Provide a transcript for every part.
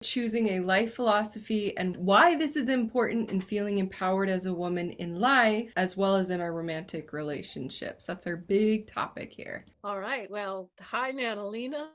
choosing a life philosophy and why this is important in feeling empowered as a woman in life, as well as in our romantic relationships. That's our big topic here. All right. Well, hi, Natalina.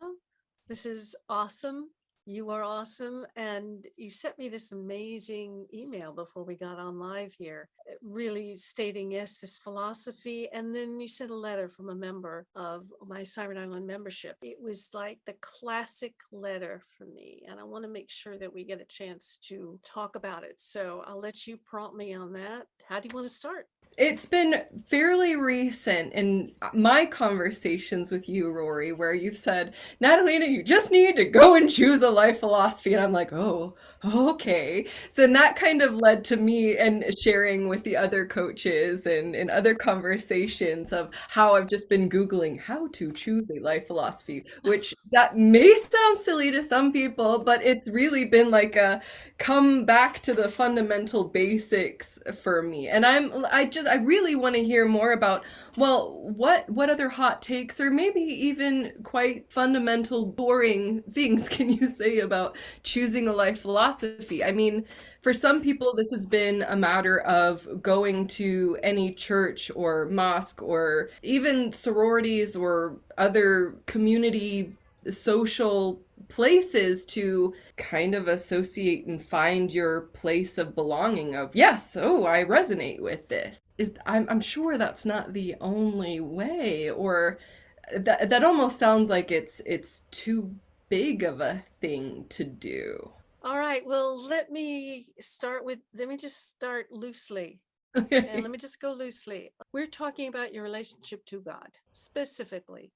This is awesome. You are awesome. And you sent me this amazing email before we got on live here, really stating, yes, this philosophy. And then you sent a letter from a member of my Siren Island membership. It was like the classic letter for me. And I want to make sure that we get a chance to talk about it. So I'll let you prompt me on that. How do you want to start? It's been fairly recent in my conversations with you, Rory, where you've said, Natalina, you just need to go and choose a life philosophy. And I'm like, oh, okay. So, and that kind of led to me and sharing with the other coaches and other conversations of how I've just been Googling how to choose a life philosophy, which that may sound silly to some people, but it's really been like a come back to the fundamental basics for me. And I really want to hear more about, well, what other hot takes or maybe even quite fundamental boring things can you say about choosing a life philosophy? I mean, for some people this has been a matter of going to any church or mosque or even sororities or other community social places to kind of associate and find your place of belonging of yes, oh, I resonate with this. I'm sure that's not the only way, or that almost sounds like it's too big of a thing to do. All right. Well, let me just start loosely. And let Okay. me just go loosely. We're talking about your relationship to God specifically.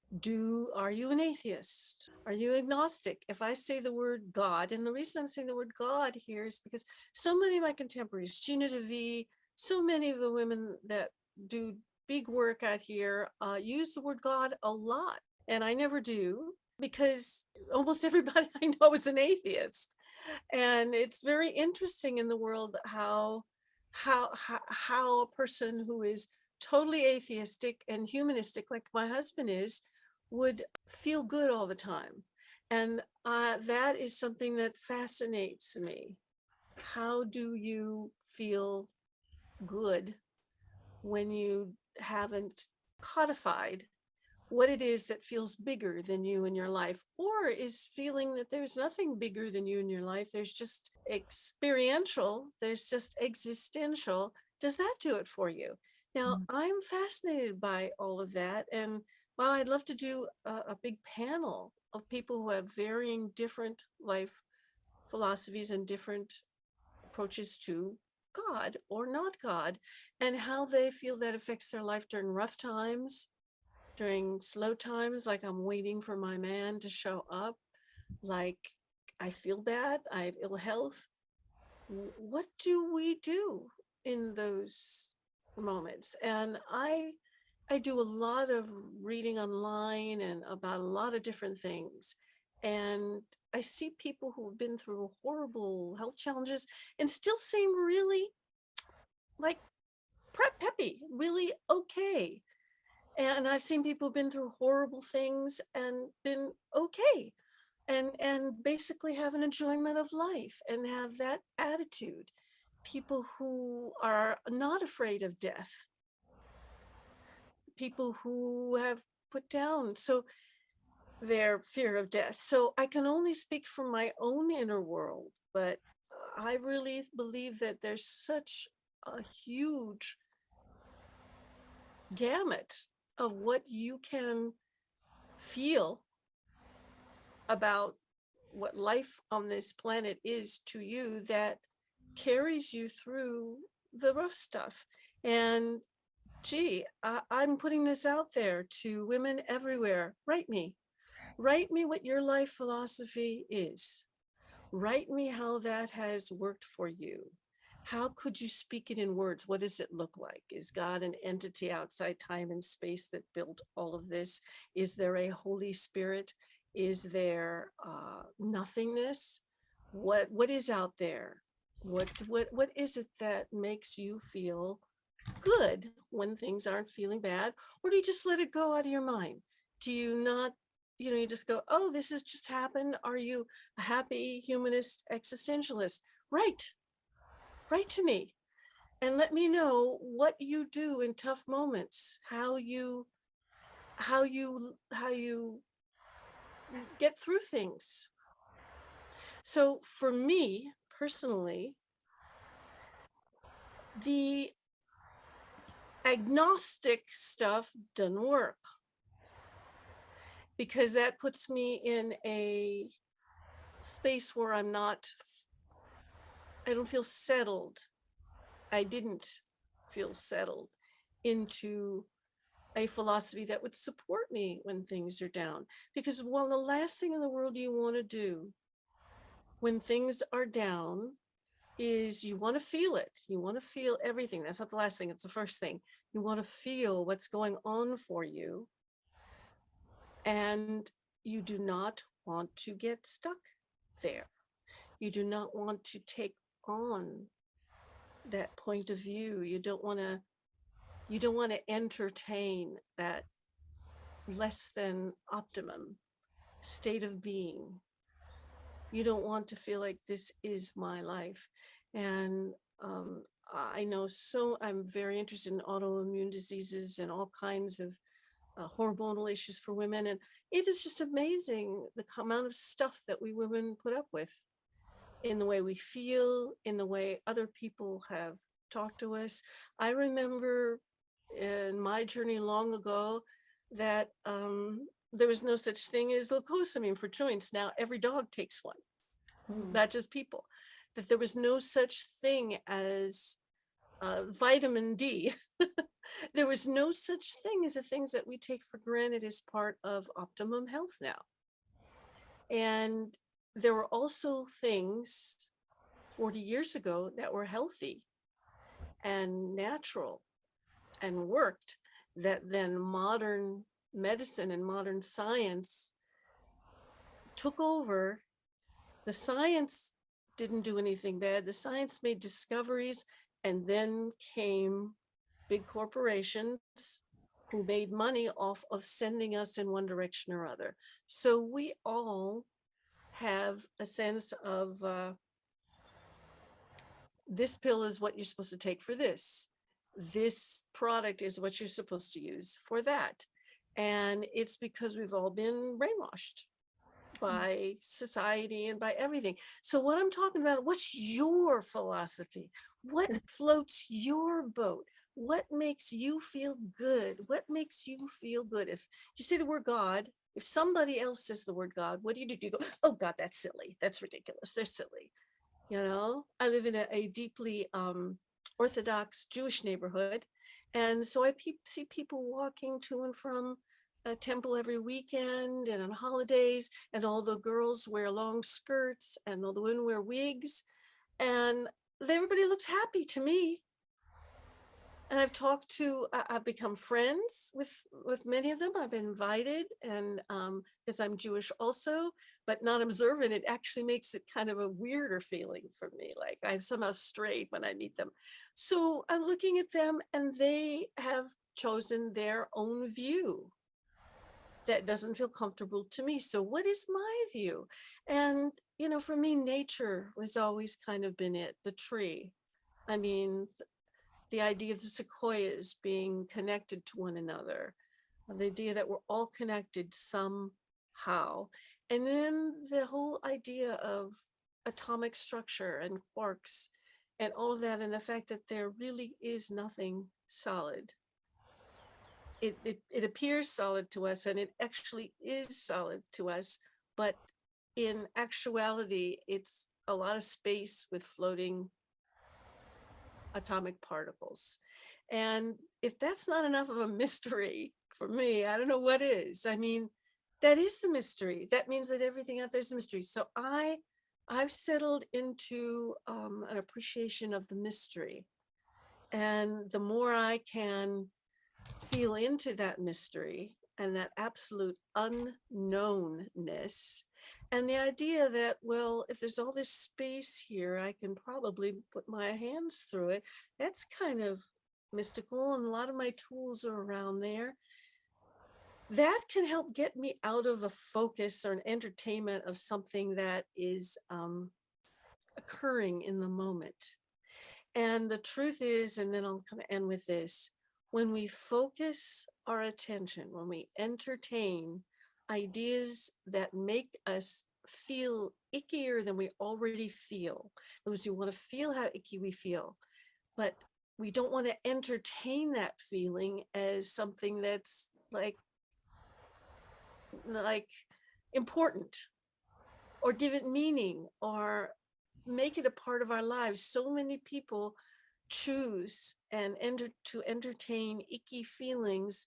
Are you an atheist? Are you agnostic? If I say the word God, and the reason I'm saying the word God here is because so many of my contemporaries, Gina DeVee, so many of the women that do big work out here use the word God a lot. And I never do because almost everybody I know is an atheist. And it's very interesting in the world how a person who is totally atheistic and humanistic like my husband is would feel good all the time. And that is something that fascinates me. How do you feel good when you haven't codified what it is that feels bigger than you in your life, or is feeling that there's nothing bigger than you in your life? There's just experiential, there's just existential. Does that do it for you? Now, I'm fascinated by all of that. And well, I'd love to do a big panel of people who have varying different life philosophies and different approaches to God or not God, and how they feel that affects their life during rough times, during slow times, like I'm waiting for my man to show up, like I feel bad, I have ill health. What do we do in those moments? And I do a lot of reading online and about a lot of different things. And I see people who've been through horrible health challenges and still seem really like peppy, really okay. And I've seen people who've been through horrible things and been okay, and basically have an enjoyment of life and have that attitude. People who are not afraid of death, people who have put down their fear of death. So I can only speak from my own inner world, but I really believe that there's such a huge gamut of what you can feel about what life on this planet is to you that carries you through the rough stuff. And gee, I'm putting this out there to women everywhere. Write me what your life philosophy is. Write me how that has worked for you. How could you speak it in words? What does it look like? Is God an entity outside time and space that built all of this? Is there a Holy Spirit? Is there nothingness? What is out there? What is it that makes you feel good when things aren't feeling bad? Or do you just let it go out of your mind? Do you not you just go, oh, this has just happened. Are you a happy humanist existentialist? Write, write to me and let me know what you do in tough moments, how you get through things. So for me personally, the agnostic stuff doesn't work because that puts me in a space where I don't feel settled. I didn't feel settled into a philosophy that would support me when things are down. Because the last thing in the world you want to do when things are down is you want to feel it. You want to feel everything. That's not the last thing, it's the first thing. You want to feel what's going on for you. And you do not want to get stuck there. You do not want to take on that point of view. You don't want to entertain that less than optimum state of being. You don't want to feel like this is my life. And I know, so I'm very interested in autoimmune diseases and all kinds of hormonal issues for women. And it is just amazing the amount of stuff that we women put up with in the way we feel, in the way other people have talked to us. I remember in my journey long ago that there was no such thing as glucosamine for joints. Now every dog takes one, not just people. That there was no such thing as vitamin D. There was no such thing as the things that we take for granted as part of optimum health now. And there were also things 40 years ago that were healthy and natural and worked that then modern medicine and modern science took over. The science didn't do anything bad. The science made discoveries, and then came big corporations who made money off of sending us in one direction or other. So we all have a sense of this pill is what you're supposed to take for this. This product is what you're supposed to use for that. And it's because we've all been brainwashed by society and by everything. So what I'm talking about, what's your philosophy? What floats your boat? What makes you feel good? What makes you feel good? If you say the word God, if somebody else says the word God, what do? You go, oh God, that's silly. That's ridiculous. They're silly. I live in a deeply Orthodox Jewish neighborhood. And so I see people walking to and from a temple every weekend and on holidays, and all the girls wear long skirts and all the women wear wigs, and everybody looks happy to me. And I've become friends with many of them. I've been invited, and because I'm Jewish also, but not observant, it actually makes it kind of a weirder feeling for me. Like I've somehow strayed when I meet them. So I'm looking at them, and they have chosen their own view that doesn't feel comfortable to me. So what is my view? And, for me, nature has always kind of been it, the tree. I mean, the idea of the sequoias being connected to one another, the idea that we're all connected somehow. And then the whole idea of atomic structure and quarks and all of that, and the fact that there really is nothing solid. It appears solid to us, and it actually is solid to us, but in actuality, it's a lot of space with floating atomic particles. And if that's not enough of a mystery for me, I don't know what is. I mean, that is the mystery. That means that everything out there's a mystery. So I've settled into an appreciation of the mystery. And the more I can feel into that mystery and that absolute unknownness, and the idea that, well, if there's all this space here, I can probably put my hands through it. That's kind of mystical, and a lot of my tools are around there. that can help get me out of a focus or an entertainment of something that is occurring in the moment. And the truth is, and then I'll kind of end with this, when we focus our attention, when we entertain ideas that make us feel ickier than we already feel, because we want to feel how icky we feel, but we don't want to entertain that feeling as something that's like important, or give it meaning, or make it a part of our lives. So many people choose and to entertain icky feelings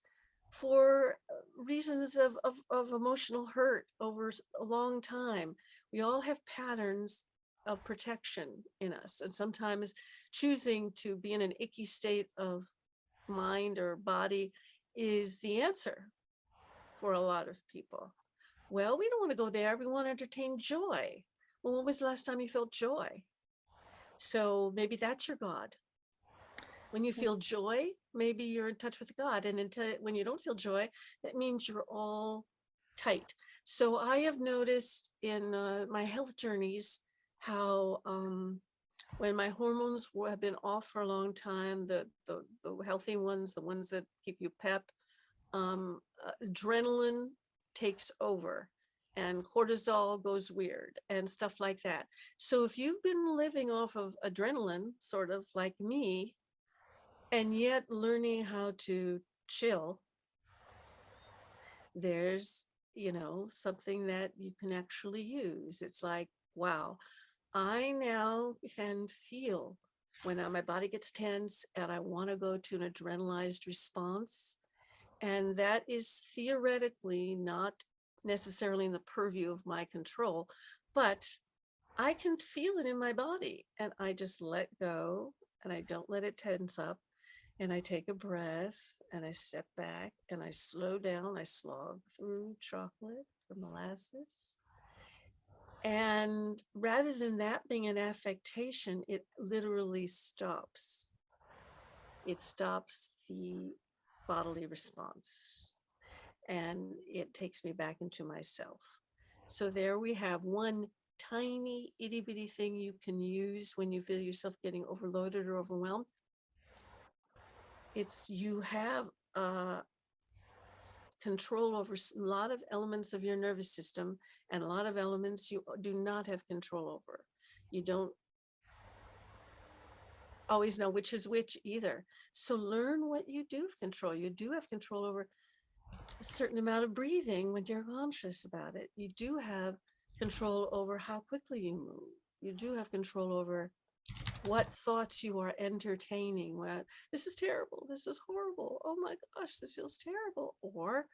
for reasons of emotional hurt over a long time. We all have patterns of protection in us, and sometimes choosing to be in an icky state of mind or body is the answer for a lot of people. Well, we don't want to go there. We want to entertain joy. Well, when was the last time you felt joy? So maybe that's your God. When you feel joy, maybe you're in touch with God. And until when you don't feel joy, that means you're all tight. So I have noticed in my health journeys how when my hormones have been off for a long time, the healthy ones, the ones that keep you pep, adrenaline takes over and cortisol goes weird and stuff like that. So if you've been living off of adrenaline, sort of like me, and yet learning how to chill, there's, something that you can actually use. It's like, wow, I now can feel when my body gets tense and I want to go to an adrenalized response. And that is theoretically not necessarily in the purview of my control, but I can feel it in my body, and I just let go and I don't let it tense up. And I take a breath and I step back and I slow down. I slog through chocolate or molasses. And rather than that being an affectation, it literally stops. It stops the bodily response and it takes me back into myself. So there we have one tiny itty bitty thing you can use when you feel yourself getting overloaded or overwhelmed. It's you have control over a lot of elements of your nervous system, and a lot of elements you do not have control over. You don't always know which is which either. So learn what you do have control. You do have control over a certain amount of breathing when you're conscious about it. You do have control over how quickly you move. You do have control over what thoughts you are entertaining. Well, this is terrible. This is horrible. Oh my gosh, this feels terrible. Or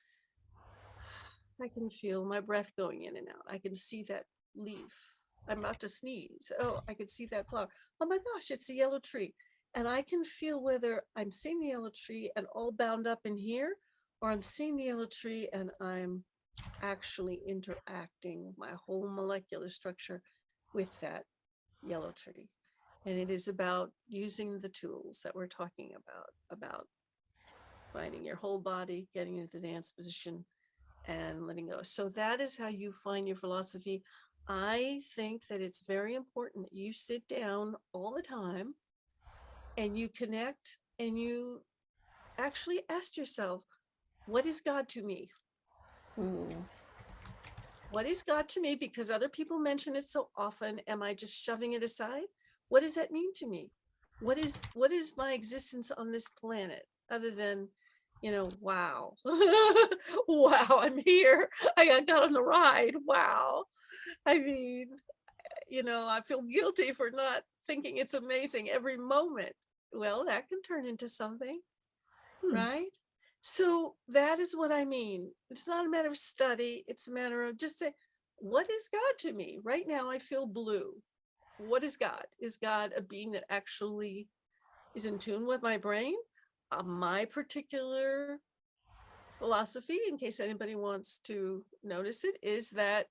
I can feel my breath going in and out. I can see that leaf. I'm about to sneeze. Oh, I can see that flower. Oh my gosh, it's the yellow tree. And I can feel whether I'm seeing the yellow tree and all bound up in here, or I'm seeing the yellow tree and I'm actually interacting my whole molecular structure with that yellow tree. And it is about using the tools that we're talking about finding your whole body, getting into the dance position, and letting go. So that is how you find your philosophy. I think that it's very important that you sit down all the time and you connect and you actually ask yourself, what is God to me? Ooh. What is God to me? Because other people mention it so often. Am I just shoving it aside? What does that mean to me? What is my existence on this planet other than, wow. Wow, I'm here. I got on the ride. Wow. I mean, I feel guilty for not thinking it's amazing every moment. Well, that can turn into something, Hmm. right? So that is what I mean. It's not a matter of study. It's a matter of just say, what is God to me? Right now, I feel blue. What is God? Is God a being that actually is in tune with my brain? My particular philosophy, in case anybody wants to notice it, is that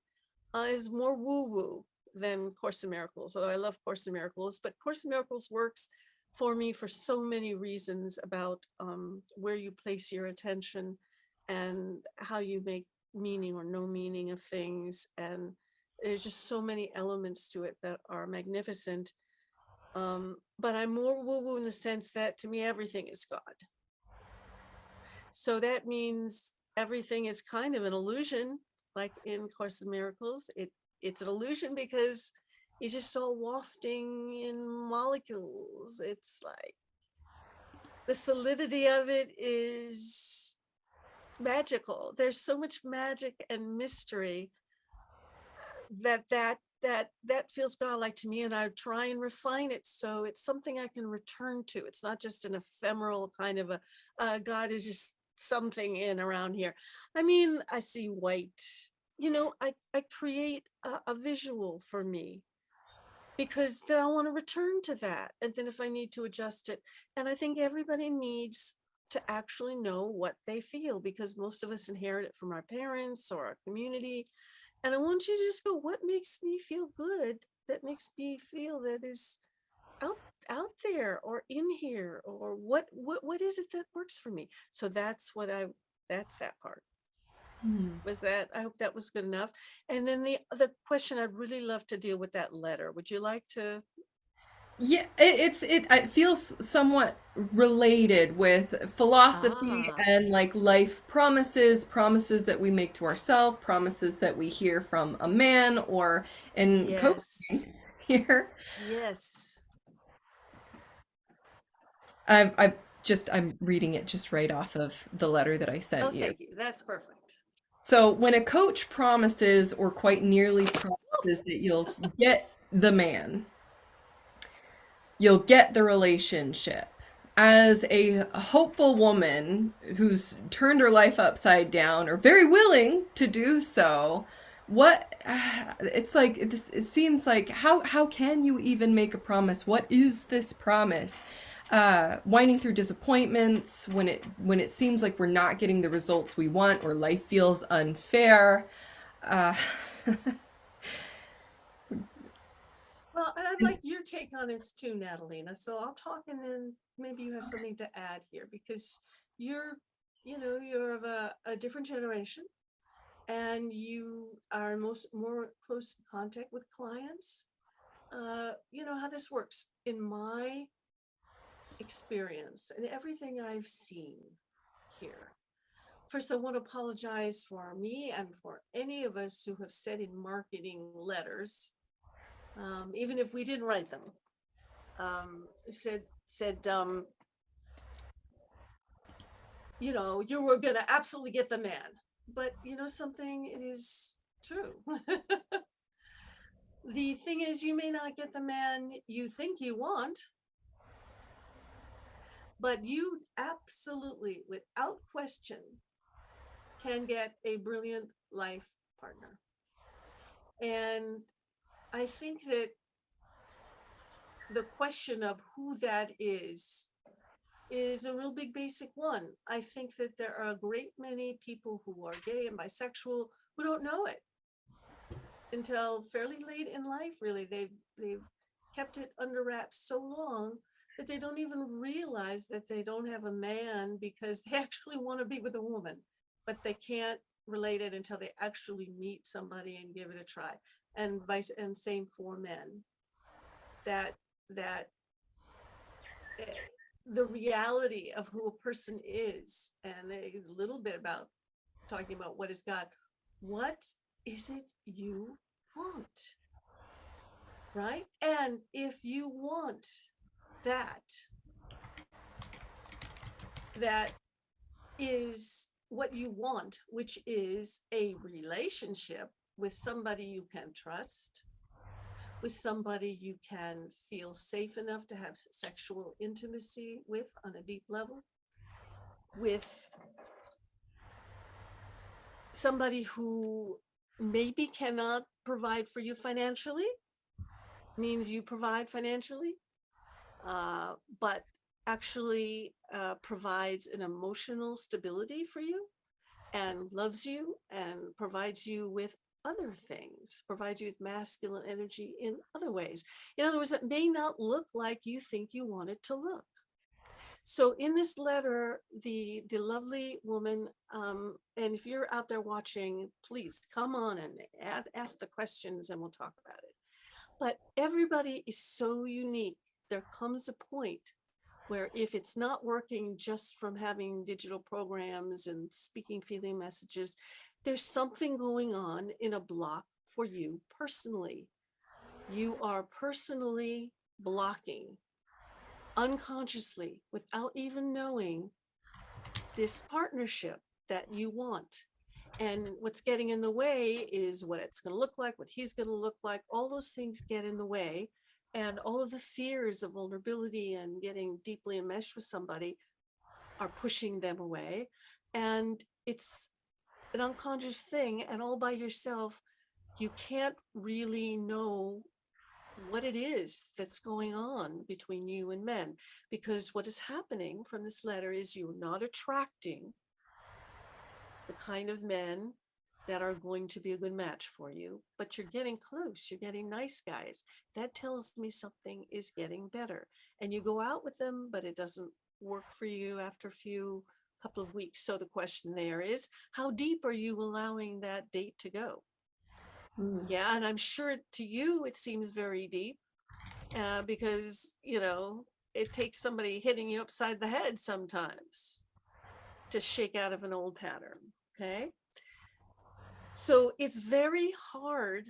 is more woo-woo than Course in Miracles, although I love Course in Miracles, but Course in Miracles works for me for so many reasons about where you place your attention and how you make meaning or no meaning of things. And there's just so many elements to it that are magnificent. But I'm more woo-woo in the sense that to me, everything is God. So that means everything is kind of an illusion, like in Course in Miracles. It's an illusion because it's just all wafting in molecules. It's like the solidity of it is magical. There's so much magic and mystery that feels godlike to me, and I try and refine it so it's something I can return to. It's not just an ephemeral kind of a God is just something in around here. I mean, I see white, I create a visual for me because then I want to return to that, and then if I need to adjust it. And I think everybody needs to actually know what they feel, because most of us inherit it from our parents or our community. And I want you to just go, what makes me feel good? That makes me feel that is out there or in here, or what is it that works for me? So that's that part. Was that, I hope that was good enough. And then the question, I'd really love to deal with that letter. Would you like to? Yeah, it feels somewhat related with philosophy Ah, and like life promises, promises that we make to ourselves, promises that we hear from a man or in yes, coaching here. yes. I'm reading it just right off of the letter that I Oh, sent you. thank you. That's perfect. So when a coach promises or quite nearly promises that you'll get the man, you'll get the relationship. As a hopeful woman who's turned her life upside down or very willing to do so, what it's like this it seems like how can you even make a promise? What is this promise? Winding through disappointments when it seems like we're not getting the results we want or life feels unfair. Uh, Well, and I'd like your take on this too, Natalina. So I'll talk, and then maybe you have something to add here, because you're, you're of a different generation, and you are more close contact with clients. You know how this works. In my experience and everything I've seen here, first, I want to apologize for me and for any of us who have said in marketing letters, even if we didn't write them, said you were gonna absolutely get the man. But something, it is true. The thing is, you may not get the man you think you want, but you absolutely, without question, can get a brilliant life partner. And I think that the question of who that is a real big basic one. I think that there are a great many people who are gay and bisexual who don't know it until fairly late in life. Really, they've kept it under wraps so long that they don't even realize that they don't have a man, because they actually want to be with a woman, but they can't relate it until they actually meet somebody and give it a try. And same for men. That the reality of who a person is, and a little bit about talking about what is God. What is it you want? Right? And if you want that, that is what you want, which is a relationship with somebody you can trust, with somebody you can feel safe enough to have sexual intimacy with on a deep level, with somebody who maybe cannot provide for you financially, means you provide financially, but actually provides an emotional stability for you, and loves you, and provides you with other things, provides you with masculine energy in other ways. In other words, it may not look like you think you want it to look. So in this letter, the lovely woman, and if you're out there watching, please come on and ask the questions and we'll talk about it. But everybody is so unique. There comes a point where if it's not working just from having digital programs and speaking feeling messages, there's something going on in a block for you personally. You are personally blocking unconsciously without even knowing this partnership that you want. And what's getting in the way is what it's going to look like, what he's going to look like. All those things get in the way. And all of the fears of vulnerability and getting deeply enmeshed with somebody are pushing them away. And it's an unconscious thing. And all by yourself, you can't really know what it is that's going on between you and men, because what is happening from this letter is you're not attracting the kind of men that are going to be a good match for you, but you're getting close, you're getting nice guys. That tells me something is getting better. And you go out with them, but it doesn't work for you after a couple of weeks. So the question there is, how deep are you allowing that date to go? Mm. Yeah, and I'm sure to you it seems very deep, because it takes somebody hitting you upside the head sometimes to shake out of an old pattern. Okay, so it's very hard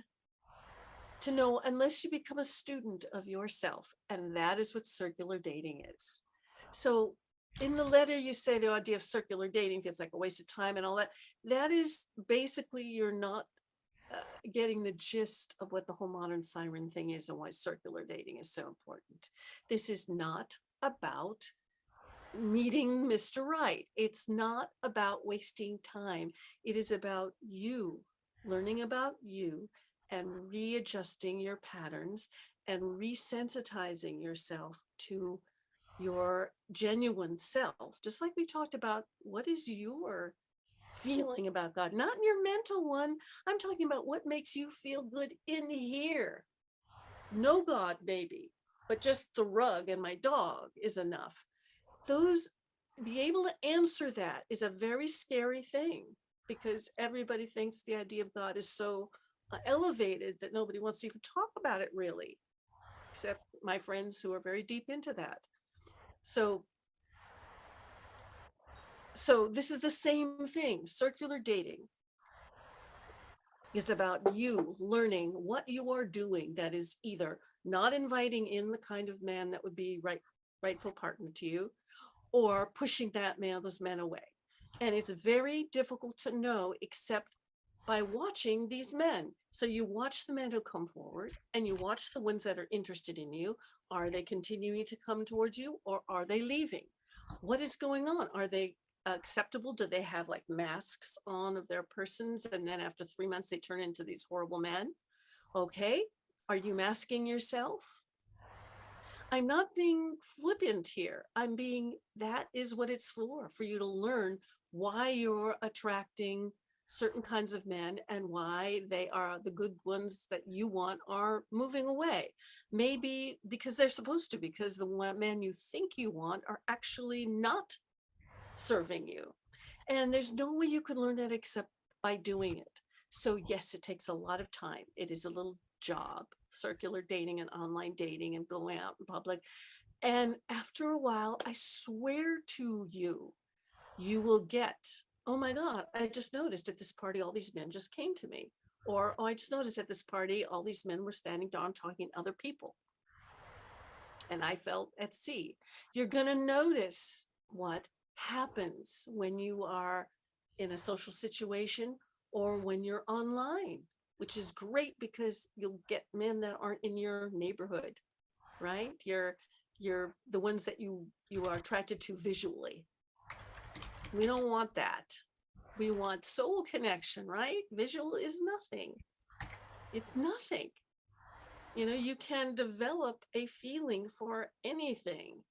to know unless you become a student of yourself, and that is what circular dating is. So in the letter you say the idea of circular dating feels like a waste of time and all that. That is basically, you're not getting the gist of what the whole modern siren thing is and why circular dating is so important. This is not about meeting Mr. Right. It's not about wasting time. It is about you learning about you and readjusting your patterns and resensitizing yourself to your genuine self. Just like we talked about, what is your feeling about God? Not in your mental one. I'm talking about what makes you feel good in here. No God, maybe, but just the rug and my dog is enough. Those, be able to answer that is a very scary thing, because everybody thinks the idea of God is so elevated that nobody wants to even talk about it, really, except my friends who are very deep into that. So this is the same thing. Circular dating is about you learning what you are doing that is either not inviting in the kind of man that would be rightful partner to you, or pushing those men away. And it's very difficult to know except by watching these men. So you watch the men who come forward and you watch the ones that are interested in you. Are they continuing to come towards you, or are they leaving? What is going on? Are they acceptable? Do they have like masks on of their persons, and then after 3 months they turn into these horrible men? Okay, are you masking yourself? I'm not being flippant here. That is what it's for you to learn why you're attracting certain kinds of men and why they are the good ones that you want are moving away. Maybe because they're supposed to, because the men you think you want are actually not serving you. And there's no way you can learn that except by doing it. So yes, it takes a lot of time. It is a little job, circular dating and online dating and going out in public. And after a while, I swear to you, you will get, oh my God, I just noticed at this party, all these men just came to me. Or, oh, I just noticed at this party, all these men were standing down talking to other people. And I felt at sea. You're going to notice what happens when you are in a social situation or when you're online, which is great because you'll get men that aren't in your neighborhood, right? You're the ones that you are attracted to visually. We don't want that. We want soul connection, right? Visual is nothing. It's nothing. You can develop a feeling for anything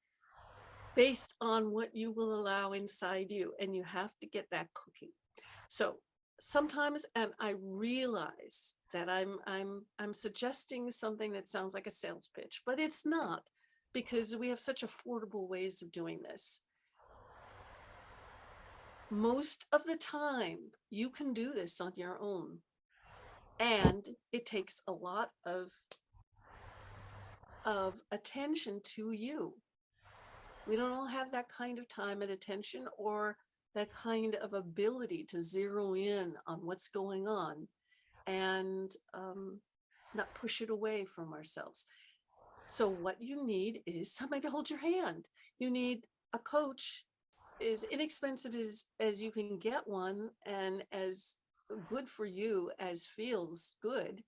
based on what you will allow inside you, and you have to get that cooking. So sometimes, and I realize that I'm suggesting something that sounds like a sales pitch, but it's not, because we have such affordable ways of doing this. Most of the time, you can do this on your own. And it takes a lot of attention to you. We don't all have that kind of time and attention, or that kind of ability to zero in on what's going on and not push it away from ourselves. So what you need is somebody to hold your hand. You need a coach, as inexpensive as you can get one, and as good for you as feels good,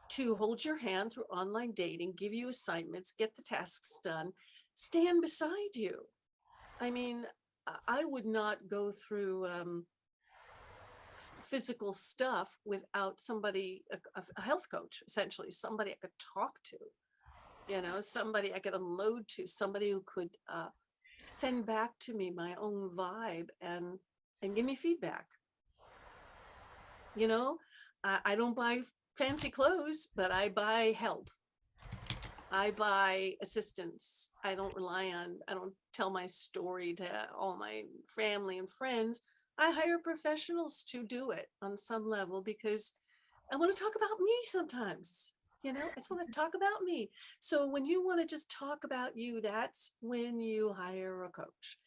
to hold your hand through online dating, give you assignments, get the tasks done, stand beside you. I mean, I would not go through physical stuff without somebody, a health coach, essentially, somebody I could talk to, somebody I could unload to, somebody who could send back to me my own vibe and give me feedback. I don't buy fancy clothes, but I buy help. I buy assistance. I don't tell my story to all my family and friends. I hire professionals to do it on some level because I want to talk about me sometimes. I just want to talk about me. So when you want to just talk about you, that's when you hire a coach.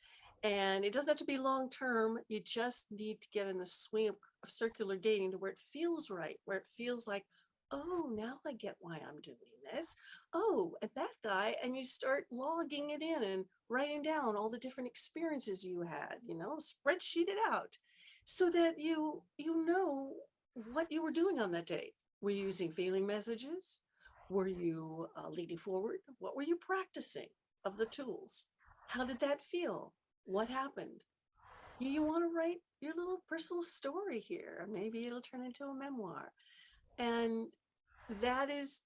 And it doesn't have to be long term. You just need to get in the swing of circular dating to where it feels right, where it feels like, oh, now I get why I'm doing this. Oh, and that guy, and you start logging it in and writing down all the different experiences you had, spreadsheet it out so that you know what you were doing on that date. Were you using feeling messages? Were you leading forward? What were you practicing of the tools? How did that feel? What happened? You want to write your little personal story here. Maybe it'll turn into a memoir. And that is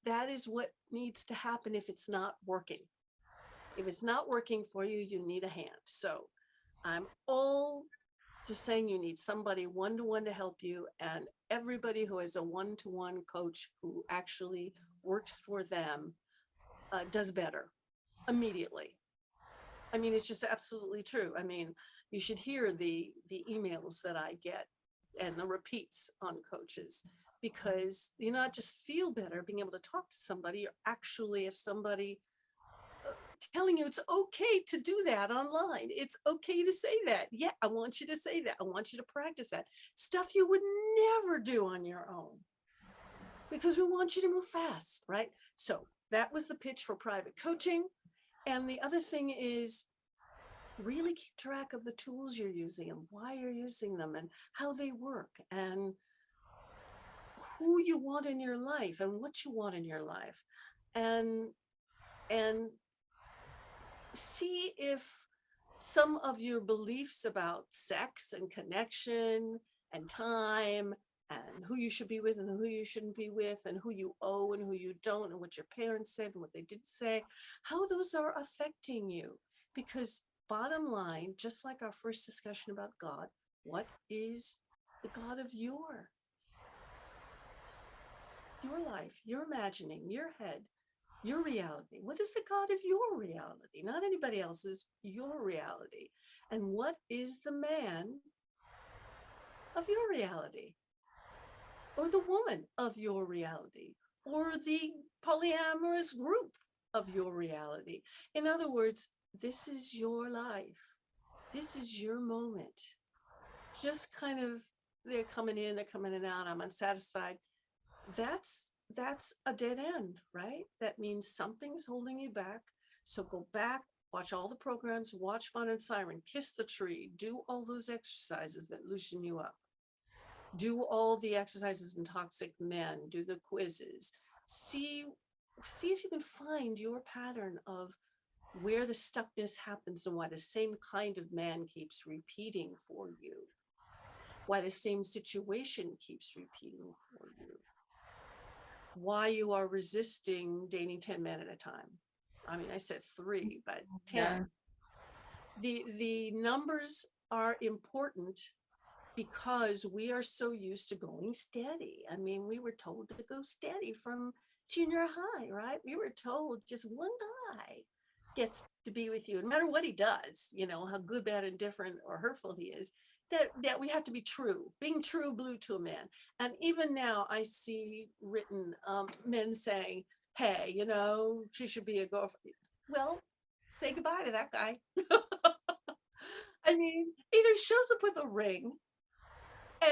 what needs to happen if it's not working. If it's not working for you, you need a hand. So I'm all just saying you need somebody one-to-one to help you, and everybody who has a one-to-one coach who actually works for them does better immediately. I mean, it's just absolutely true. I mean, you should hear the emails that I get and the repeats on coaches, because you not just feel better being able to talk to somebody, or actually if somebody telling you it's okay to do that online. It's okay to say that. Yeah, I want you to say that. I want you to practice that stuff you would never do on your own, because we want you to move fast, right? So that was the pitch for private coaching. And the other thing is, really keep track of the tools you're using and why you're using them and how they work and who you want in your life and what you want in your life. And see if some of your beliefs about sex and connection and time and who you should be with and who you shouldn't be with and who you owe and who you don't and what your parents said and what they didn't say, how those are affecting you. Because bottom line, just like our first discussion about God, what is the God of your life, your imagining, your head, your reality? What is the God of your reality? Not anybody else's, your reality. And what is the man of your reality? Or the woman of your reality? Or the polyamorous group of your reality? In other words, this is your life. This is your moment. Just kind of, they're coming in and out, I'm unsatisfied. That's a dead end, right? That means something's holding you back. So go back, watch all the programs, watch Modern Siren, Kiss the Tree, do all those exercises that loosen you up. Do all the exercises in Toxic Men, do the quizzes. See if you can find your pattern of where the stuckness happens and why the same kind of man keeps repeating for you. Why the same situation keeps repeating for you. Why you are resisting dating 10 men at a time. I mean, I said 3, but 10. Yeah. The numbers are important because we are so used to going steady. I mean, we were told to go steady from junior high, right? We were told just one guy. gets to be with you, no matter what he does, how good, bad, indifferent, or hurtful he is, that we have to be true. Being true blew to a man. And even now I see written men saying, hey, she should be a girlfriend. Well, say goodbye to that guy. I mean, either shows up with a ring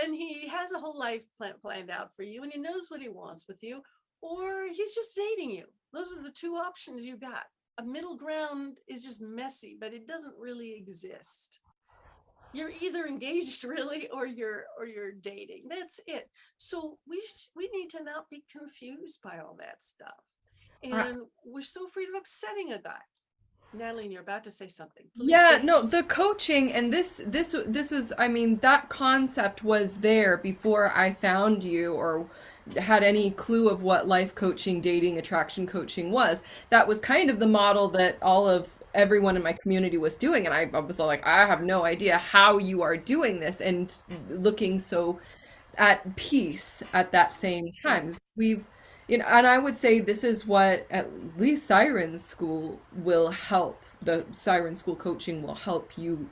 and he has a whole life planned out for you and he knows what he wants with you, or he's just dating you. Those are the two options you got. A middle ground is just messy, but it doesn't really exist. You're either engaged really, or you're dating. That's it. So we need to not be confused by all that stuff. And we're so afraid of upsetting a guy. Natalie, you're about to say something, Yeah, please. no, the coaching and this was, I mean, that concept was there before I found you or had any clue of what life coaching, dating, attraction coaching was. That was kind of the model that all of everyone in my community was doing, and I was all like, I have no idea how you are doing this and looking so at peace at that same Yeah. time. We've, and I would say this is what at least Siren School will help. The Siren School coaching will help you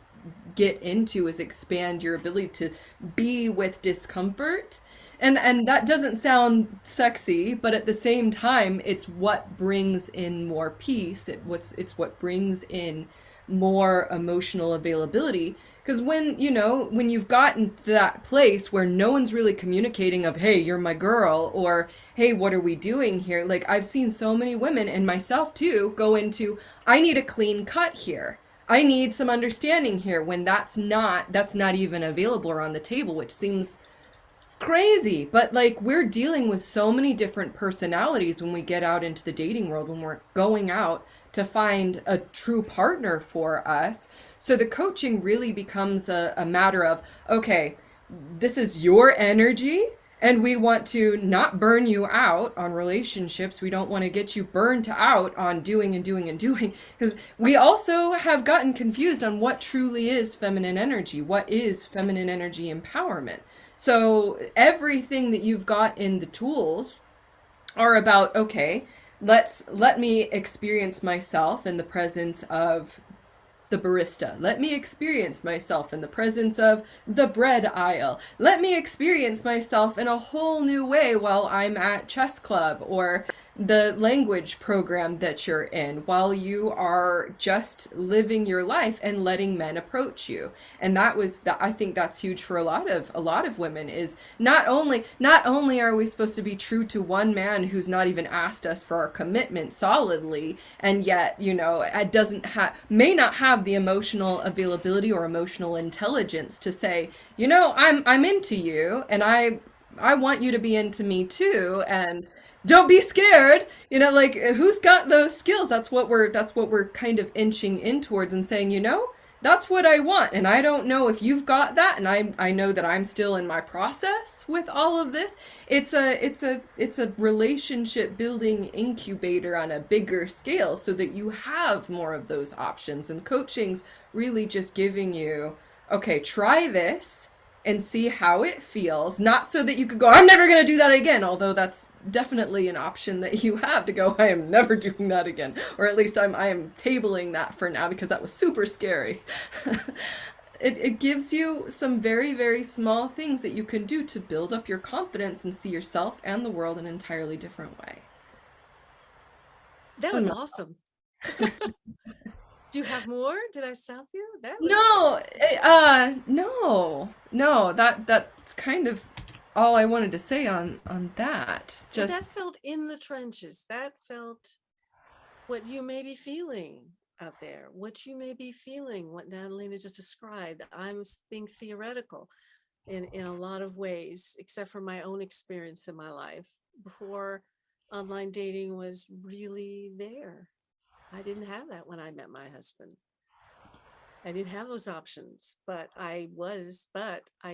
get into is expand your ability to be with discomfort. And that doesn't sound sexy, but at the same time, it's what brings in more peace. It's what brings in more emotional availability. Because when you've gotten to that place where no one's really communicating of, hey, you're my girl, or hey, what are we doing here? Like I've seen so many women and myself too go into, I need a clean cut here. I need some understanding here when that's not even available or on the table, which seems crazy. But like we're dealing with so many different personalities when we get out into the dating world, when we're going out to find a true partner for us. So the coaching really becomes a matter of, okay, this is your energy and we want to not burn you out on relationships. We don't want to get you burnt out on doing and doing and doing, because we also have gotten confused on what truly is feminine energy, what is feminine energy empowerment. So everything that you've got in the tools are about, okay, let me experience myself in the presence of the barista. Let me experience myself in the presence of the bread aisle. Let me experience myself in a whole new way while I'm at chess club or the language program that you're in, while you are just living your life and letting men approach you. And that I think that's huge for a lot of women, is not only are we supposed to be true to one man who's not even asked us for our commitment solidly, and yet it doesn't have may not have the emotional availability or emotional intelligence to say, I'm into you, and I want you to be into me too, and don't be scared. Like who's got those skills? That's what we're kind of inching in towards and saying, that's what I want. And I don't know if you've got that, and I know that I'm still in my process with all of this. It's a relationship building incubator on a bigger scale so that you have more of those options. And coaching's really just giving you, okay, try this and see how it feels. Not so that you could go, I'm never going to do that again. Although that's definitely an option that you have, to go, I am never doing that again. Or at least I am tabling that for now because that was super scary. It gives you some very, very small things that you can do to build up your confidence and see yourself and the world in an entirely different way. That was awesome. Do you have more? Did I stop you? That was No, no. That's kind of all I wanted to say on that. well, Just that felt in the trenches. That felt what you may be feeling out there, what you may be feeling, what Natalina just described. I was being theoretical in a lot of ways, except for my own experience in my life before online dating was really there. I didn't have that when I met my husband. I didn't have those options, but I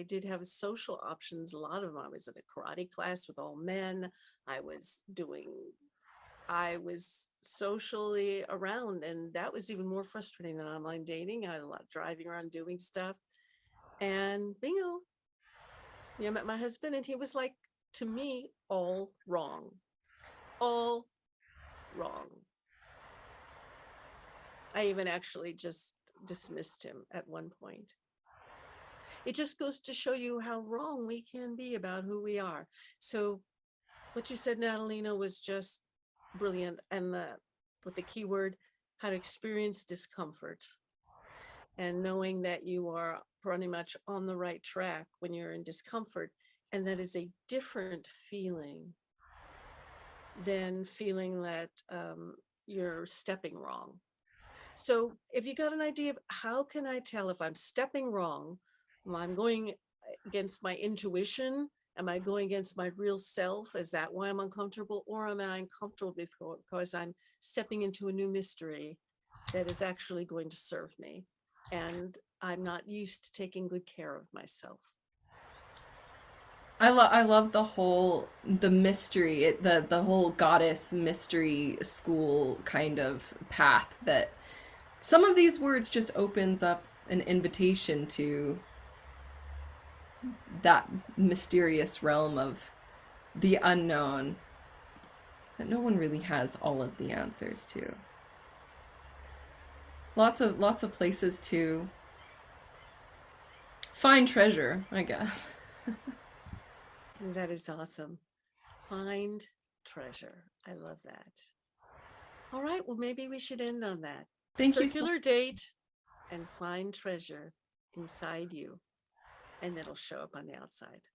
did have social options. A lot of them. I was in a karate class with all men. I was doing, I was socially around, and that was even more frustrating than online dating. I had a lot of driving around doing stuff, and bingo, I met my husband, and he was like, to me, all wrong, all wrong. I even actually just dismissed him at one point. It just goes to show you how wrong we can be about who we are. So what you said, Natalina, was just brilliant. And with the keyword, how to experience discomfort, and knowing that you are pretty much on the right track when you're in discomfort. And that is a different feeling than feeling that you're stepping wrong. So if you got an idea of how can I tell if I'm stepping wrong, I'm going against my intuition, am I going against my real self? Is that why I'm uncomfortable? Or am I uncomfortable because I'm stepping into a new mystery that is actually going to serve me? And I'm not used to taking good care of myself. I love the mystery, the whole goddess mystery school kind of path that some of these words just opens up an invitation to that mysterious realm of the unknown that no one really has all of the answers to. Lots of places to find treasure, I guess. That is awesome. Find treasure. I love that. All right, well, maybe we should end on that. Thank you. Circular date and find treasure inside you, and it'll show up on the outside.